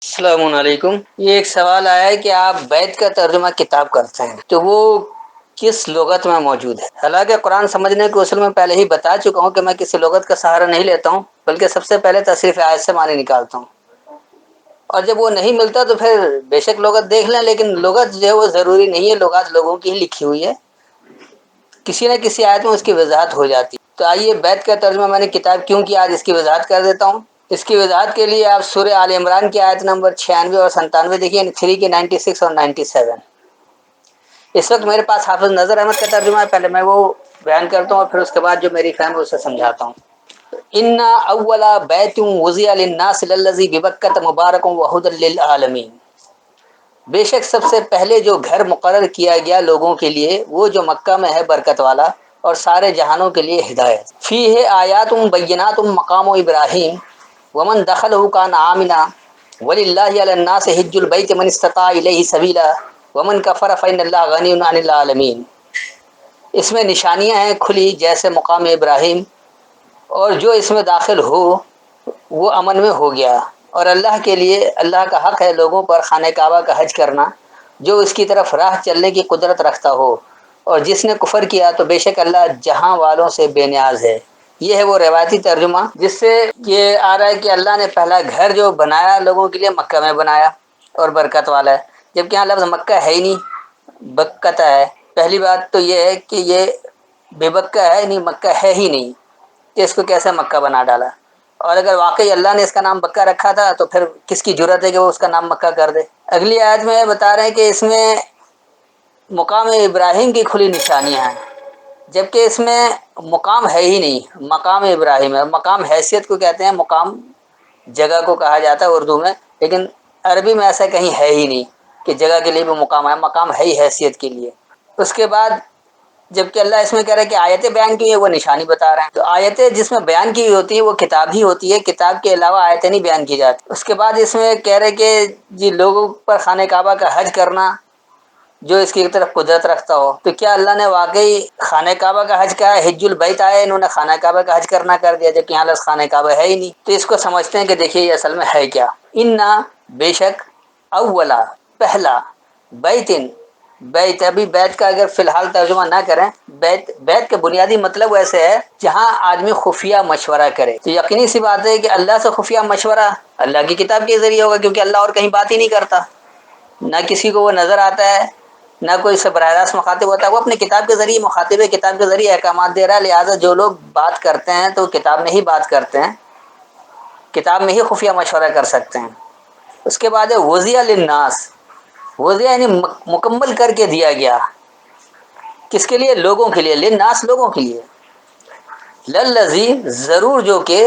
السلام علیکم۔ یہ ایک سوال آیا ہے کہ آپ بیت کا ترجمہ کتاب کرتے ہیں تو وہ کس لغت میں موجود ہے؟ حالانکہ قرآن سمجھنے کے اصول میں پہلے ہی بتا چکا ہوں کہ میں کسی لغت کا سہارا نہیں لیتا ہوں، بلکہ سب سے پہلے تصریف آیت سے معنی نکالتا ہوں، اور جب وہ نہیں ملتا تو پھر بے شک لغت دیکھ لیں، لیکن لغت جو ہے وہ ضروری نہیں ہے، لغات لوگوں کی ہی لکھی ہوئی ہے، کسی نہ کسی آیت میں اس کی وضاحت ہو جاتی ہے۔ تو آئیے بیت کا ترجمہ میں نے کتاب کیوں کیا، آج اس کی وضاحت کر دیتا ہوں۔ اس کی وضاحت کے لیے آپ سورہ آل عمران کی آیت نمبر 96 اور 97 دیکھیے، 3 کی 96 اور 97۔ اس وقت میرے پاس حافظ نظر احمد کا ترجمہ ہے، پہلے میں وہ بیان کرتا ہوں اور پھر اس کے بعد جو میری فہم ہے اسے سمجھاتا ہوں۔ ان اول بیت وضع للناس للذی ببکۃ مبارک وہدی للعالمین، بے شک سب سے پہلے جو گھر مقرر کیا گیا لوگوں کے لیے وہ جو مکہ میں ہے برکت والا اور سارے جہانوں کے لیے ہدایت، فیہ آیات بینات مقام ابراہیم ومن دخلہ کان آمنا وللہ علی الناس حج البیت من استطاع الیہ سبیلا ومن کفر فإن اللہ غنی عن العالمین۔ اس میں نشانیاں ہیں کھلی جیسے مقام ابراہیم، اور جو اس میں داخل ہو وہ امن میں ہو گیا، اور اللہ کے لیے اللہ کا حق ہے لوگوں پر خانہ کعبہ کا حج کرنا جو اس کی طرف راہ چلنے کی قدرت رکھتا ہو، اور جس نے کفر کیا تو بے شک اللہ جہاں والوں سے بے نیاز ہے۔ یہ ہے وہ روایتی ترجمہ جس سے یہ آ رہا ہے کہ اللہ نے پہلا گھر جو بنایا لوگوں کے لیے مکہ میں بنایا اور برکت والا ہے، جبکہ یہاں لفظ مکہ ہے ہی نہیں، بکتا ہے۔ پہلی بات تو یہ ہے کہ یہ بے بکہ ہے نہیں، مکہ ہے ہی نہیں، کہ اس کو کیسے مکہ بنا ڈالا، اور اگر واقعی اللہ نے اس کا نام مکہ رکھا تھا تو پھر کس کی جرت ہے کہ وہ اس کا نام مکہ کر دے۔ اگلی آیت میں بتا رہے ہیں کہ اس میں مقام ابراہیم کی کھلی نشانیاں ہیں، جبکہ اس میں مقام ہے ہی نہیں، مقام ابراہیم ہے۔ مقام حیثیت کو کہتے ہیں، مقام جگہ کو کہا جاتا ہے اردو میں، لیکن عربی میں ایسا کہیں ہے ہی نہیں کہ جگہ کے لیے بھی مقام ہے، مقام ہے ہی حیثیت کے لیے۔ اس کے بعد جبکہ اللہ اس میں کہہ رہا ہے کہ آیتیں بیان کی ہیں، وہ نشانی بتا رہے ہیں، تو آیتیں جس میں بیان کی ہوتی ہیں وہ کتاب ہی ہوتی ہے، کتاب کے علاوہ آیتیں نہیں بیان کی جاتی۔ اس کے بعد اس میں کہہ رہے کہ جی لوگوں پر خانہ کعبہ کا حج کرنا جو اس کی طرف قدرت رکھتا ہو، تو کیا اللہ نے واقعی خانہ کعبہ کا حج کہا ہے؟ حج البیت آیا، انہوں نے خانہ کعبہ کا حج کرنا کر دیا، جبکہ یہاں خانہ کعبہ ہے ہی نہیں۔ تو اس کو سمجھتے ہیں کہ دیکھیے یہ اصل میں ہے کیا۔ انا بے شک، اولا پہلا، بیتن بیت، ابھی بیت کا اگر فی الحال ترجمہ نہ کریں، بیت کا بنیادی مطلب ویسے ہے جہاں آدمی خفیہ مشورہ کرے، تو یقینی سی بات ہے کہ اللہ سے خفیہ مشورہ اللہ کی کتاب کے ذریعے ہوگا، کیونکہ اللہ اور کہیں بات ہی نہیں کرتا، نہ کسی کو وہ نظر آتا ہے، نہ کوئی سے براہ راست مخاطب ہوتا ہے، وہ اپنی کتاب کے ذریعے مخاطب ہے، کتاب کے ذریعے احکامات دے رہا ہے، لہٰذا جو لوگ بات کرتے ہیں تو کتاب میں ہی بات کرتے ہیں، کتاب میں ہی خفیہ مشورہ کر سکتے ہیں۔ اس کے بعد ہے وضع للناس، وضع یعنی مکمل کر کے دیا گیا، کس کے لیے؟ لوگوں کے لیے، للناس لوگوں کے لیے، للذی ضرور جو کہ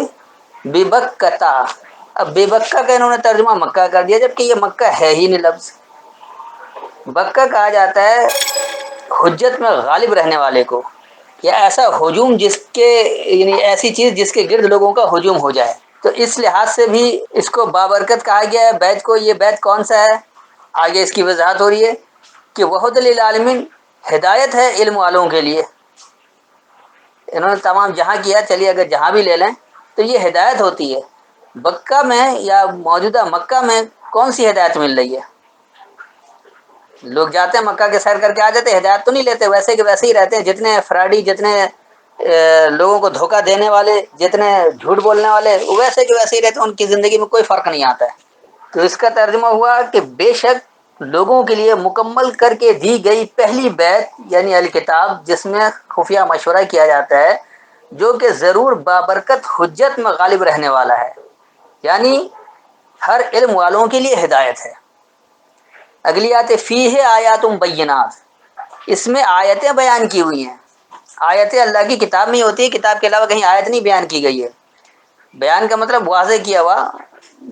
ببکتا، اب بے بکہ کا انہوں نے ترجمہ مکہ کر دیا، جبکہ یہ مکہ ہے ہی نہیں۔ لفظ بکہ کہا جاتا ہے حجت میں غالب رہنے والے کو، یا ایسا ہجوم جس کے، یعنی ایسی چیز جس کے گرد لوگوں کا ہجوم ہو جائے، تو اس لحاظ سے بھی اس کو بابرکت کہا گیا ہے بیت کو۔ یہ بیت کون سا ہے؟ آگے اس کی وضاحت ہو رہی ہے کہ وہد للعالمین، ہدایت ہے علم والوں کے لیے۔ انہوں نے تمام جہاں کیا، چلیے اگر جہاں بھی لے لیں تو یہ ہدایت ہوتی ہے۔ بکہ میں یا موجودہ مکہ میں کون سی ہدایت مل رہی ہے؟ لوگ جاتے ہیں مکہ کے سیر کر کے آ جاتے ہیں، ہدایت تو نہیں لیتے، ویسے کہ ویسے ہی رہتے ہیں، جتنے فراڈی، جتنے لوگوں کو دھوکہ دینے والے، جتنے جھوٹ بولنے والے، ویسے کہ ویسے ہی رہتے ہیں، ان کی زندگی میں کوئی فرق نہیں آتا ہے۔ تو اس کا ترجمہ ہوا کہ بے شک لوگوں کے لیے مکمل کر کے دی گئی پہلی بیت یعنی الکتاب، جس میں خفیہ مشورہ کیا جاتا ہے، جو کہ ضرور بابرکت حجت میں غالب رہنے والا ہے، یعنی ہر علم والوں کے لیے ہدایت ہے۔ اگلی آیت فیہ آیات بینات، اس میں آیتیں بیان کی ہوئی ہیں۔ آیتیں اللہ کی کتاب میں ہوتی ہے، کتاب کے علاوہ کہیں آیت نہیں بیان کی گئی ہے۔ بیان کا مطلب واضح کیا ہوا،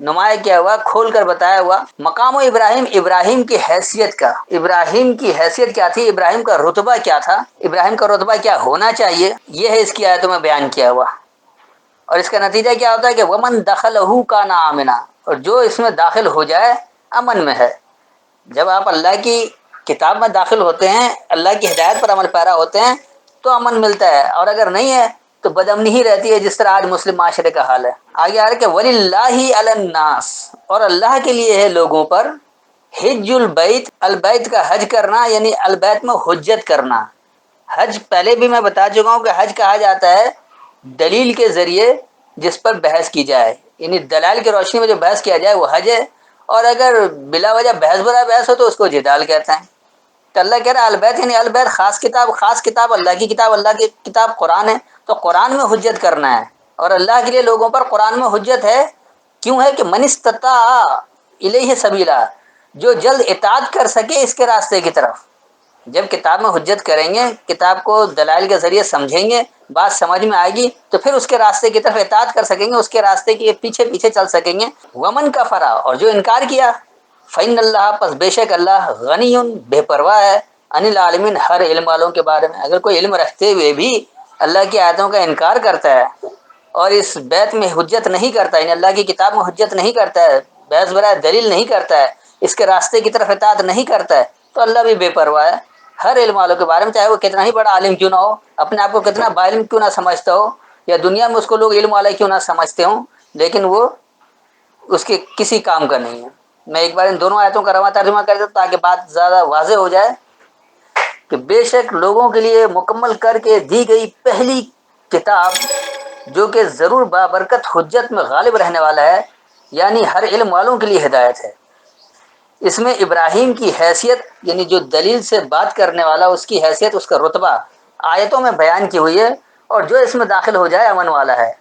نمایاں کیا ہوا، کھول کر بتایا ہوا۔ مقام ابراہیم، ابراہیم کی حیثیت کا، ابراہیم کی حیثیت کیا تھی، ابراہیم کا رتبہ کیا تھا، ابراہیم کا رتبہ کیا ہونا چاہیے، یہ ہے اس کی آیتوں میں بیان کیا ہوا۔ اور اس کا نتیجہ کیا ہوتا ہے کہ ومن دخلہ کان آمنا، اور جو اس میں داخل ہو جائے امن میں ہے۔ جب آپ اللہ کی کتاب میں داخل ہوتے ہیں، اللہ کی ہدایت پر عمل پیرا ہوتے ہیں تو امن ملتا ہے، اور اگر نہیں ہے تو بدامنی ہی رہتی ہے، جس طرح آج مسلم معاشرے کا حال ہے۔ آگے آ رہا ہے کہ وَلِلَّهِ عَلَى النَّاسِ، اور اللہ کے لیے ہے لوگوں پر، حج البیت، البیت کا حج کرنا، یعنی البیت میں حجت کرنا۔ حج پہلے بھی میں بتا چکا ہوں کہ حج کہا جاتا ہے دلیل کے ذریعے جس پر بحث کی جائے، یعنی دلائل کی روشنی میں جو بحث کیا جائے وہ حج ہے، اور اگر بلا وجہ بحث برا بحث ہو تو اس کو جدال کہتے ہیں۔ تو اللہ کہہ رہا ہے البیت، یعنی البیت خاص کتاب اللہ کی کتاب، اللہ کی کتاب قرآن ہے، تو قرآن میں حجت کرنا ہے۔ اور اللہ کے لیے لوگوں پر قرآن میں حجت ہے، کیوں ہے کہ من استطاع الیہ سبیلا، جو جلد اطاعت کر سکے اس کے راستے کی طرف۔ جب کتاب میں حجت کریں گے، کتاب کو دلائل کے ذریعے سمجھیں گے، بات سمجھ میں آئے گی، تو پھر اس کے راستے کی طرف اطاعت کر سکیں گے، اس کے راستے کے پیچھے پیچھے چل سکیں گے۔ ومن کفر، اور جو انکار کیا، فإن اللہ، پس بے شک اللہ، غنی، بے پرواہ ہے، عن العالمین، ہر علم والوں کے بارے میں۔ اگر کوئی علم رکھتے ہوئے بھی اللہ کی آیتوں کا انکار کرتا ہے اور اس بیت میں حجت نہیں کرتا، یعنی اللہ کی کتاب میں حجت نہیں کرتا ہے، بحث برائے دلیل نہیں کرتا ہے، اس کے راستے کی طرف اطاعت نہیں کرتا ہے، تو اللہ بھی بے پرواہ ہے ہر علم والوں کے بارے میں، چاہے وہ کتنا ہی بڑا عالم کیوں نہ ہو، اپنے آپ کو کتنا بعلم کیوں نہ سمجھتا ہو، یا دنیا میں اس کو لوگ علم والا کیوں نہ سمجھتے ہوں، لیکن وہ اس کے کسی کام کا نہیں ہے۔ میں ایک بار ان دونوں آیتوں کا رواں ترجمہ کر دیتا ہوں تاکہ بات زیادہ واضح ہو جائے کہ بے شک لوگوں کے لیے مکمل کر کے دی گئی پہلی کتاب، جو کہ ضرور بابرکت حجت میں غالب رہنے والا ہے، یعنی ہر علم والوں کے لیے ہدایت ہے۔ اس میں ابراہیم کی حیثیت، یعنی جو دلیل سے بات کرنے والا، اس کی حیثیت، اس کا رتبہ آیتوں میں بیان کی ہوئی ہے، اور جو اس میں داخل ہو جائے امن والا ہے۔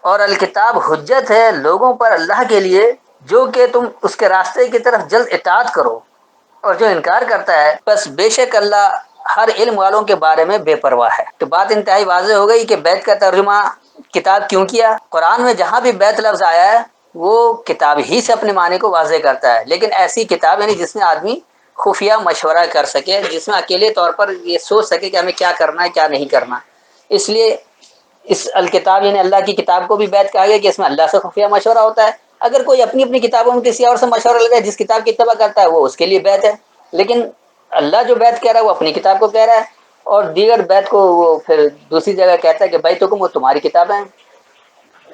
اور الکتاب حجت ہے لوگوں پر اللہ کے لیے، جو کہ تم اس کے راستے کی طرف جلد اطاعت کرو، اور جو انکار کرتا ہے بس بے شک اللہ ہر علم والوں کے بارے میں بے پرواہ ہے۔ تو بات انتہائی واضح ہو گئی کہ بیت کا ترجمہ کتاب کیوں کیا۔ قرآن میں جہاں بھی بیت لفظ آیا ہے وہ کتاب ہی سے اپنے معنی کو واضح کرتا ہے، لیکن ایسی کتاب یعنی جس میں آدمی خفیہ مشورہ کر سکے، جس میں اکیلے طور پر یہ سوچ سکے کہ ہمیں کیا کرنا ہے کیا نہیں کرنا۔ اس لیے اس الکتاب یعنی اللہ کی کتاب کو بھی بیت کہا گیا کہ اس میں اللہ سے خفیہ مشورہ ہوتا ہے۔ اگر کوئی اپنی اپنی کتابوں میں کسی اور سے مشورہ لگا ہے، جس کتاب کی اتباع کرتا ہے وہ اس کے لیے بیت ہے، لیکن اللہ جو بیت کہہ رہا ہے وہ اپنی کتاب کو کہہ رہا ہے، اور دیگر بیت کو وہ پھر دوسری جگہ کہتا ہے کہ بیتکم، وہ تمہاری کتابیں ہیں۔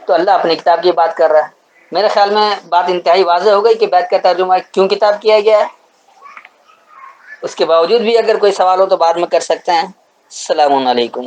تو اللہ اپنی کتاب کی بات کر رہا ہے۔ میرے خیال میں بات انتہائی واضح ہو گئی کہ بیت کا ترجمہ کیوں کتاب کیا گیا ہے۔ اس کے باوجود بھی اگر کوئی سوال ہو تو بعد میں کر سکتے ہیں۔ السلام علیکم۔